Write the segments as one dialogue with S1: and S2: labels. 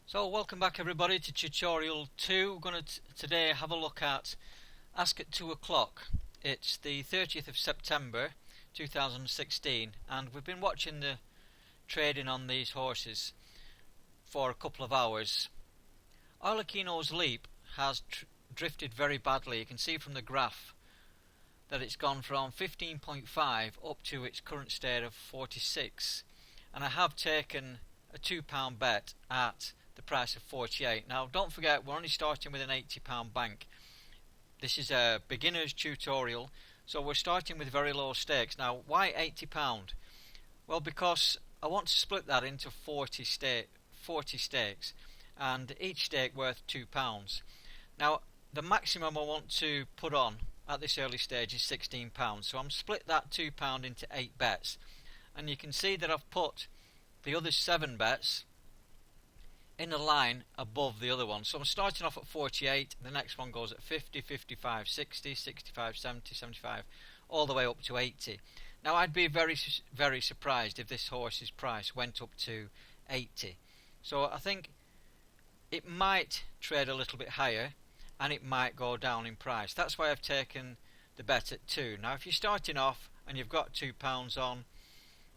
S1: So welcome back everybody to tutorial 2. We're going to today have a look at Ask at 2 o'clock. It's the 30th of September 2016 and we've been watching the trading on these horses for a couple of hours. Arlecchino's Leap has drifted very badly. You can see from the graph that it's gone from 15.5 up to its current state of 46, and I have taken a £2 bet at the price of 48. Now don't forget, we're only starting with an £80 bank. This is a beginner's tutorial, so we're starting with very low stakes. Now why £80? Well, because I want to split that into 40 stakes, and each stake worth £2. Now the maximum I want to put on at this early stage is £16, so I'm split that £2 into 8 bets, and you can see that I've put the other 7 bets in a line above the other one. So I'm starting off at 48, the next one goes at 50, 55, 60, 65, 70, 75, all the way up to 80. Now I'd be very surprised if this horse's price went up to 80. So I think it might trade a little bit higher and it might go down in price. That's why I've taken the bet at 2. Now if you're starting off and you've got £2 on,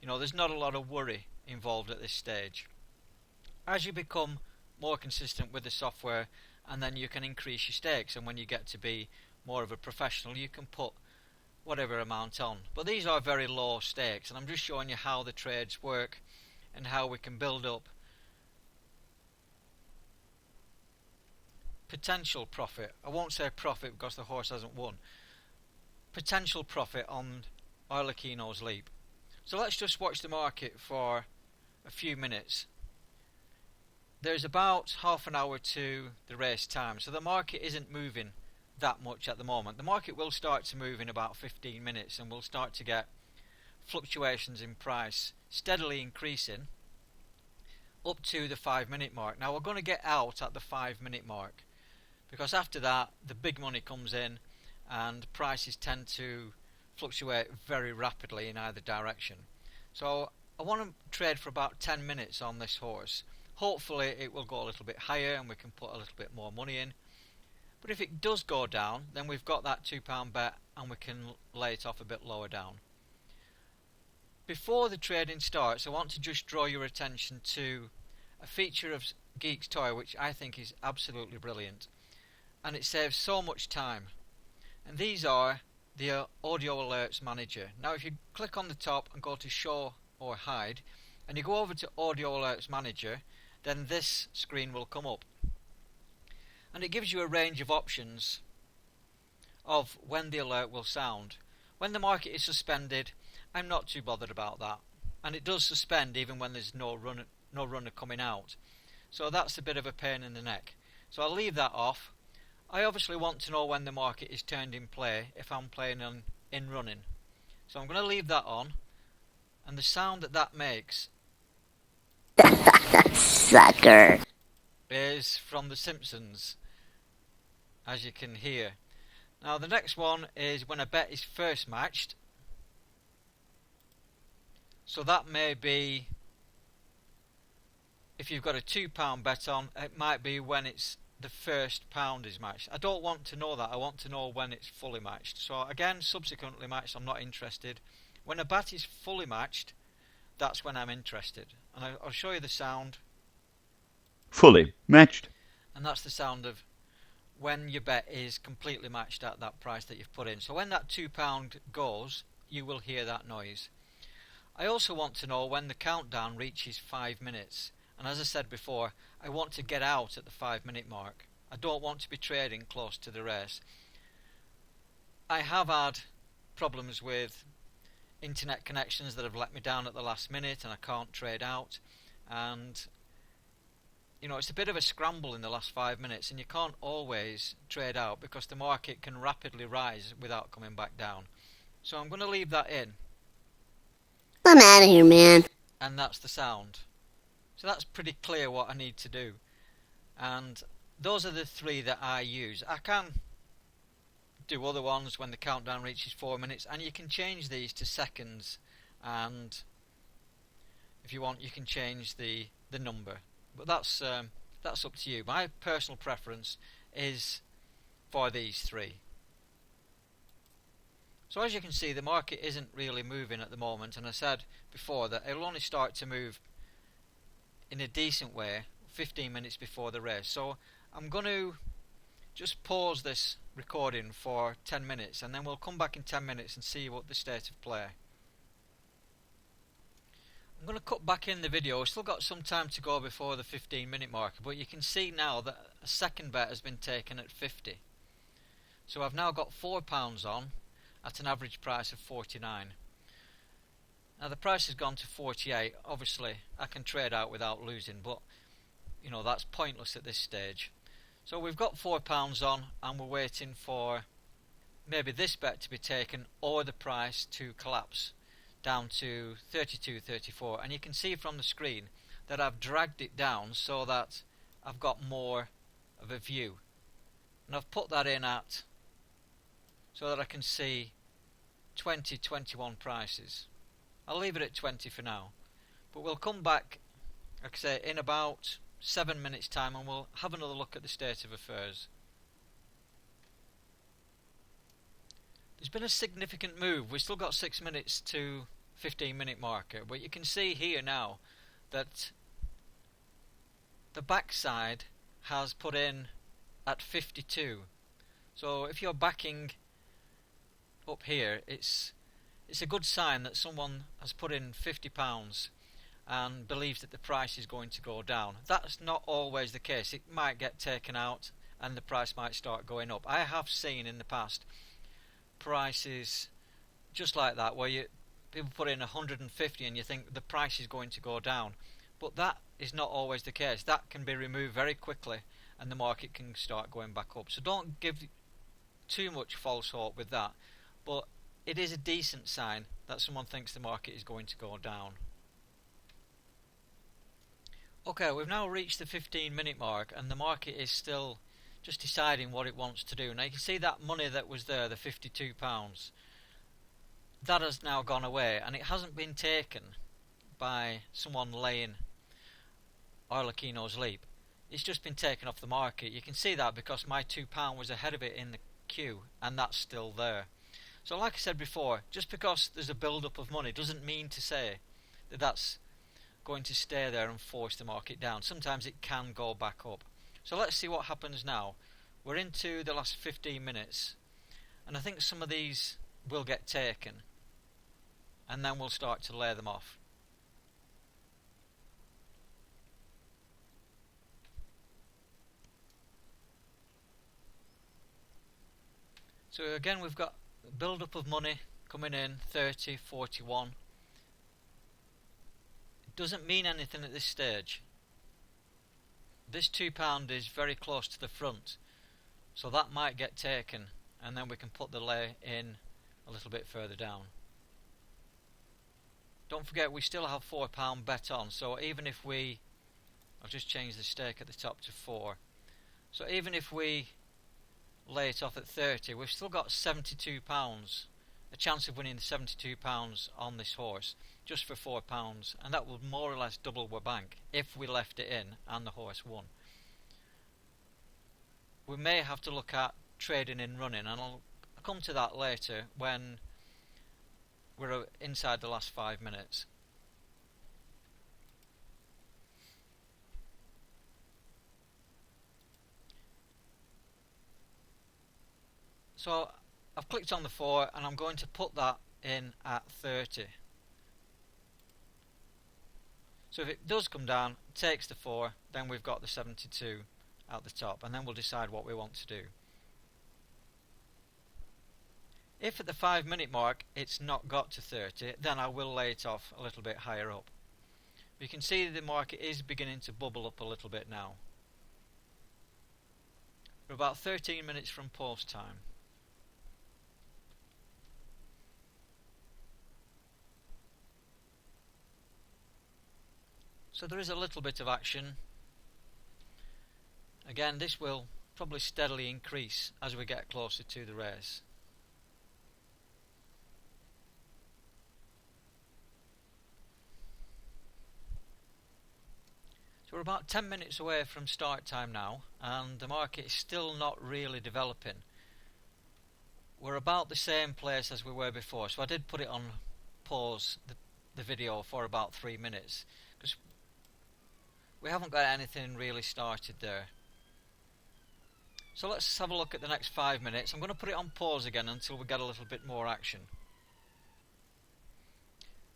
S1: there's not a lot of worry involved at this stage. As you become more consistent with the software, and then you can increase your stakes, and when you get to be more of a professional you can put whatever amount on. But these are very low stakes, and I'm just showing you how the trades work and how we can build up potential profit. I won't say profit because the horse hasn't won. Potential profit on Arlecchino's Leap. So let's just watch the market for a few minutes. There's about half an hour to the race time, so the market isn't moving that much at the moment. The market will start to move in about 15 minutes and we'll start to get fluctuations in price steadily increasing up to the 5-minute mark. Now we're going to get out at the 5-minute mark, because after that the big money comes in and prices tend to fluctuate very rapidly in either direction. So I want to trade for about 10 minutes on this horse. Hopefully it will go a little bit higher and we can put a little bit more money in. But if it does go down, then we've got that £2 bet and we can lay it off a bit lower down. Before the trading starts, I want to just draw your attention to a feature of Geek's Toy which I think is absolutely brilliant, and it saves so much time. And these are the audio alerts manager. Now if you click on the top and go to show or hide, and you go over to audio alerts manager, then this screen will come up, and it gives you a range of options of when the alert will sound. When the market is suspended, I'm not too bothered about that, and it does suspend even when there's no runner coming out, so that's a bit of a pain in the neck, so I'll leave that off. I obviously want to know when the market is turned in play if I'm playing in running, so I'm going to leave that on, and the sound that makes
S2: Sucker
S1: is from The Simpsons, as you can hear. Now the next one is when a bet is first matched, so that may be if you've got a £2 bet on, it might be when it's the first pound is matched. I don't want to know that, I want to know when it's fully matched. So again, subsequently matched, I'm not interested. When a bet is fully matched, that's when I'm interested, and I'll show you the sound.
S2: fully matched.
S1: And that's the sound of when your bet is completely matched at that price that you've put in. So when that £2 goes, you will hear that noise. I also want to know when the countdown reaches 5 minutes, and as I said before, I want to get out at the 5-minute mark. I don't want to be trading close to the race. I have had problems with internet connections that have let me down at the last minute and I can't trade out, and it's a bit of a scramble in the last 5 minutes, and you can't always trade out because the market can rapidly rise without coming back down. So I'm going to leave that in.
S2: I'm out of here, man.
S1: And that's the sound. So that's pretty clear what I need to do, and those are the 3 that I use. I can do other ones when the countdown reaches 4 minutes, and you can change these to seconds, and if you want you can change the number. But that's that's up to you. My personal preference is for these three. So as you can see, the market isn't really moving at the moment, and I said before that it'll only start to move in a decent way 15 minutes before the race. So I'm going to just pause this recording for 10 minutes and then we'll come back in 10 minutes and see what the state of play. I'm going to cut back in the video. We've still got some time to go before the 15-minute marker, but you can see now that a second bet has been taken at 50. So I've now got £4 on at an average price of 49. Now the price has gone to 48. Obviously I can trade out without losing, but you know that's pointless at this stage. So we've got £4 on and we're waiting for maybe this bet to be taken or the price to collapse down to 32.34, and you can see from the screen that I've dragged it down so that I've got more of a view, and I've put that in at so that I can see 2021 prices. I'll leave it at 20 for now, but we'll come back, like I say, in about 7 minutes time and we'll have another look at the state of affairs. There's been a significant move. We've still got 6 minutes to 15-minute marker, but you can see here now that the backside has put in at 52. So if you're backing up here, it's a good sign that someone has put in £50 and believes that the price is going to go down. That's not always the case. It might get taken out and the price might start going up. I have seen in the past prices just like that where people put in 150 and you think the price is going to go down, but that is not always the case. That can be removed very quickly and the market can start going back up. So don't give too much false hope with that, but it is a decent sign that someone thinks the market is going to go down. Okay, we've now reached the 15-minute mark and the market is still just deciding what it wants to do. Now you can see that money that was there, the £52, that has now gone away and it hasn't been taken by someone laying Arlecchino's leap. It's just been taken off the market. You can see that because my £2 was ahead of it in the queue and that's still there. So like I said before, just because there's a build-up of money doesn't mean to say that that's going to stay there and force the market down. Sometimes it can go back up. So let's see what happens now. We're into the last 15 minutes and I think some of these will get taken and then we'll start to lay them off. So again we've got a build up of money coming in, 30, 41. It doesn't mean anything at this stage. This £2 is very close to the front, so that might get taken and then we can put the lay in a little bit further down. Don't forget we still have £4 bet on, so even if we, I'll just change the stake at the top to 4, so even if we lay it off at 30, we've still got £72, a chance of winning the £72 on this horse just for £4, and that would more or less double our bank if we left it in and the horse won. We may have to look at trading in running, and I'll come to that later when we're inside the last 5 minutes. So I've clicked on the 4 and I'm going to put that in at 30. So if it does come down, takes the 4, then we've got the 72 at the top, and then we'll decide what we want to do. If at the 5-minute mark it's not got to 30, then I will lay it off a little bit higher up. You can see the market is beginning to bubble up a little bit now. We're about 13 minutes from post time. So there is a little bit of action. Again, this will probably steadily increase as we get closer to the race. So we're about 10 minutes away from start time now, and the market is still not really developing. We're about the same place as we were before, so I did put it on pause, the video, for about 3 minutes, because we haven't got anything really started there. So let's have a look at the next 5 minutes. I'm going to put it on pause again until we get a little bit more action.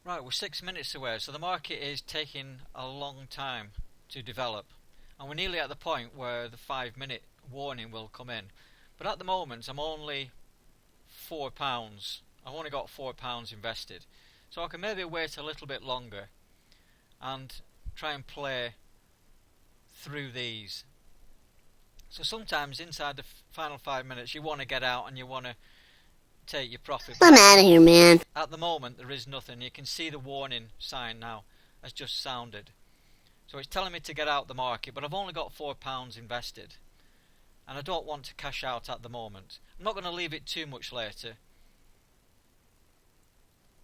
S1: Right, we're 6 minutes away, so the market is taking a long time to develop, and we're nearly at the point where the 5-minute warning will come in. But at the moment I'm only £4. I've only got £4 invested, so I can maybe wait a little bit longer and try and play through these. So sometimes inside the final 5 minutes you want to get out and you want to take your profit.
S2: I'm out of here, man.
S1: At the moment there is nothing. You can see the warning sign now has just sounded. So it's telling me to get out the market, but I've only got £4 invested. And I don't want to cash out at the moment. I'm not going to leave it too much later.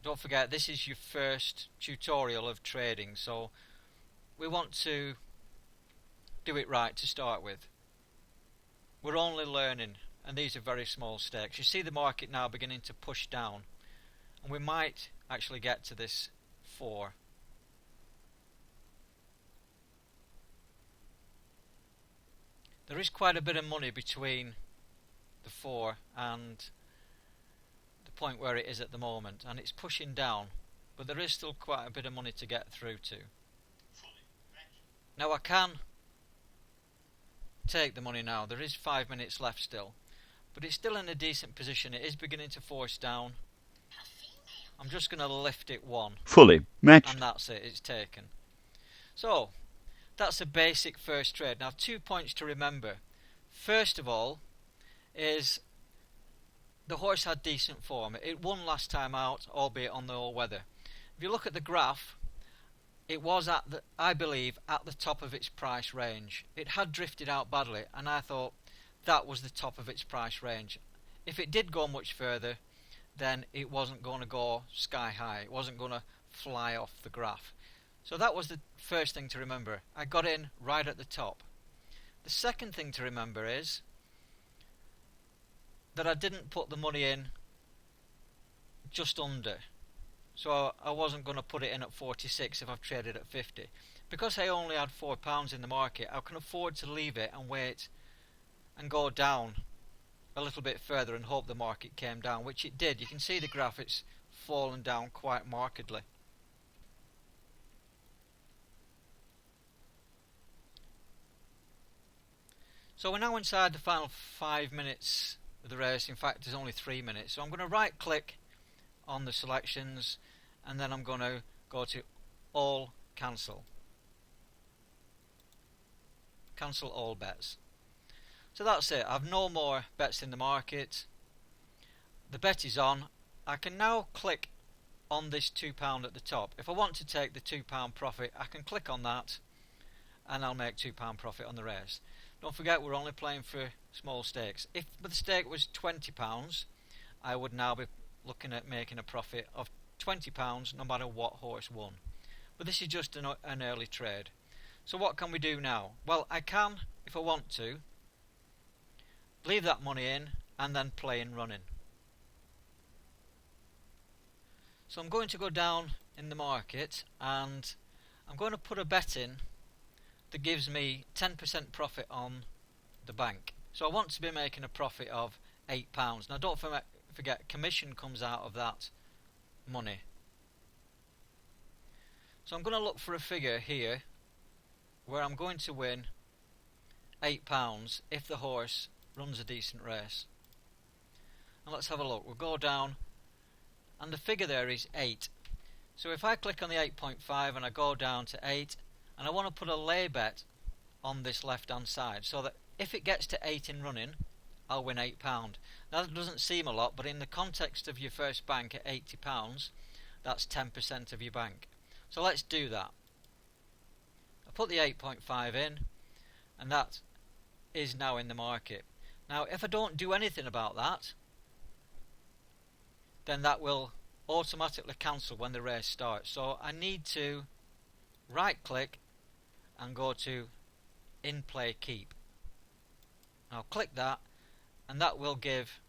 S1: Don't forget, this is your first tutorial of trading, so we want to do it right to start with. We're only learning, and these are very small stakes. You see the market now beginning to push down, and we might actually get to this 4. There is quite a bit of money between the 4 and the point where it is at the moment, and it's pushing down, but there is still quite a bit of money to get through to. Now I can take the money now. There is 5 minutes left still, but it's still in a decent position. It is beginning to force down. I'm just going to lift it 1.
S2: Fully matched.
S1: And that's it, it's taken. So that's a basic first trade. Now 2 points to remember. First of all is the horse had decent form. It won last time out, albeit on the all-weather. If you look at the graph, it was at the, I believe, at the top of its price range. It had drifted out badly, and I thought that was the top of its price range. If it did go much further, then it wasn't going to go sky high. It wasn't going to fly off the graph. So that was the first thing to remember. I got in right at the top. The second thing to remember is that I didn't put the money in just under. So I wasn't going to put it in at 46 if I've traded at 50. Because I only had £4 in the market, I can afford to leave it and wait and go down a little bit further and hope the market came down, which it did. You can see the graph, it's fallen down quite markedly. So we're now inside the final 5 minutes of the race. In fact, there's only 3 minutes. So I'm going to right click on the selections, and then I'm going to go to all cancel. Cancel all bets. So that's it. I've no more bets in the market. The bet is on. I can now click on this £2 at the top. If I want to take the £2 profit, I can click on that and I'll make £2 profit on the race. Don't forget, we're only playing for small stakes. If the stake was £20, I would now be looking at making a profit of £20 no matter what horse won. But this is just an early trade. So what can we do now? Well, I can, if I want to, leave that money in and then play in running. So I'm going to go down in the market and I'm going to put a bet in that gives me 10% profit on the bank. So I want to be making a profit of £8. Now don't forget, commission comes out of that money. So I'm going to look for a figure here where I'm going to win £8 if the horse runs a decent race. And let's have a look. We'll go down and the figure there is 8. So if I click on the 8.5 and I go down to 8, and I want to put a lay bet on this left hand side so that if it gets to 8 in running, I'll win £8. Now that doesn't seem a lot, but in the context of your first bank at £80, that's 10% of your bank. So let's do that. I put the 8.5 in, and that is now in the market. Now if I don't do anything about that, then that will automatically cancel when the race starts. So I need to right click and go to in play keep. Now click that, and that will give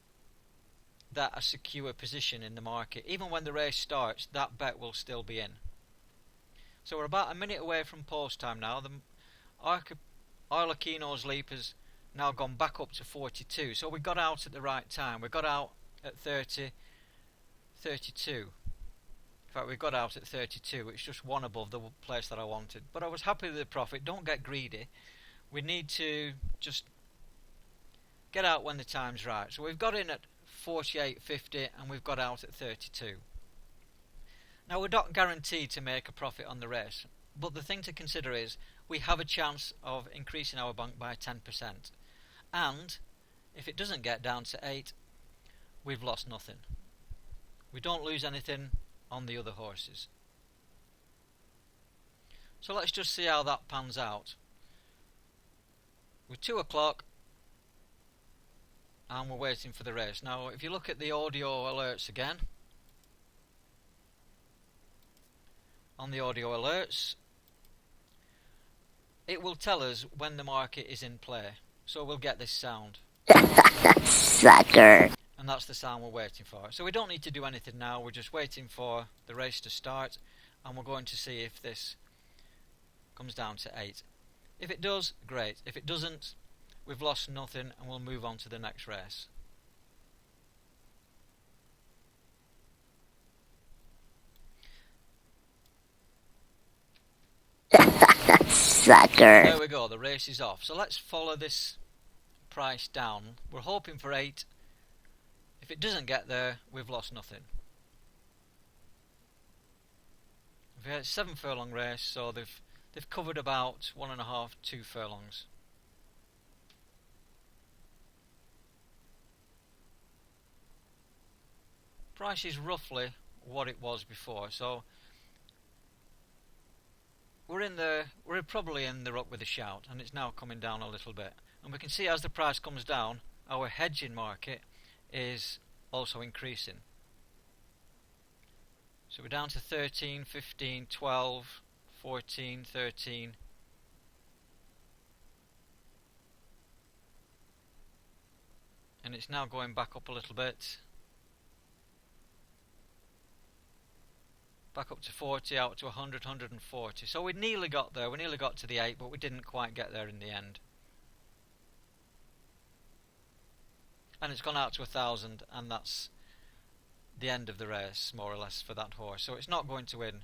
S1: that a secure position in the market. Even when the race starts, that bet will still be in. So we're about a minute away from post time now. The Arlecchino's leap has now gone back up to 42. So we got out at the right time. We got out at 32. In fact, we got out at 32, which is just one above the place that I wanted. But I was happy with the profit. Don't get greedy. We need to just get out when the time's right. So we've got in at 48.50 and we've got out at 32. Now we're not guaranteed to make a profit on the race, but the thing to consider is we have a chance of increasing our bank by 10%. And if it doesn't get down to 8, we've lost nothing. We don't lose anything on the other horses. So let's just see how that pans out. We're 2 o'clock and we're waiting for the race. Now if you look at the audio alerts again, on the audio alerts, it will tell us when the market is in play. So we'll get this sound.
S2: Sucker.
S1: And that's the sound we're waiting for. So we don't need to do anything now. We're just waiting for the race to start, and we're going to see if this comes down to 8. If it does, great. If it doesn't, we've lost nothing and we'll move on to the next race.
S2: Sucker.
S1: There we go, the race is off. So let's follow this price down. We're hoping for 8. If it doesn't get there, we've lost nothing. We've had a 7 furlong race, so they've covered about 1.5, 2 furlongs. Price is roughly what it was before, so we're probably in the ruck with a shout, and it's now coming down a little bit. And we can see as the price comes down, our hedging market is also increasing. So we're down to 13, 15, 12, 14, 13. And it's now going back up a little bit. Back up to 40, out to 100, 140. So we nearly got there. We nearly got to the 8, but we didn't quite get there in the end. And it's gone out to 1,000, and that's the end of the race, more or less, for that horse. So it's not going to win.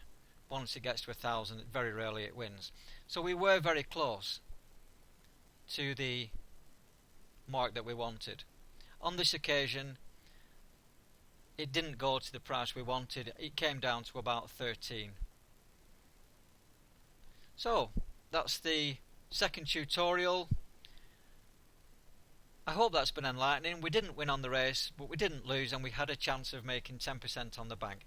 S1: Once it gets to 1,000, very rarely it wins. So we were very close to the mark that we wanted. On this occasion, it didn't go to the price we wanted. It came down to about 13. So that's the second tutorial. I hope that's been enlightening. We didn't win on the race, but we didn't lose, and we had a chance of making 10% on the bank.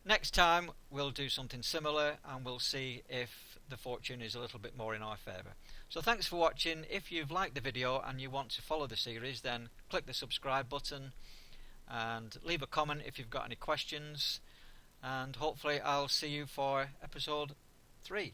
S1: Next time we'll do something similar, and we'll see if the fortune is a little bit more in our favour. So thanks for watching. If you've liked the video and you want to follow the series, then click the subscribe button and leave a comment if you've got any questions, and hopefully I'll see you for episode 3.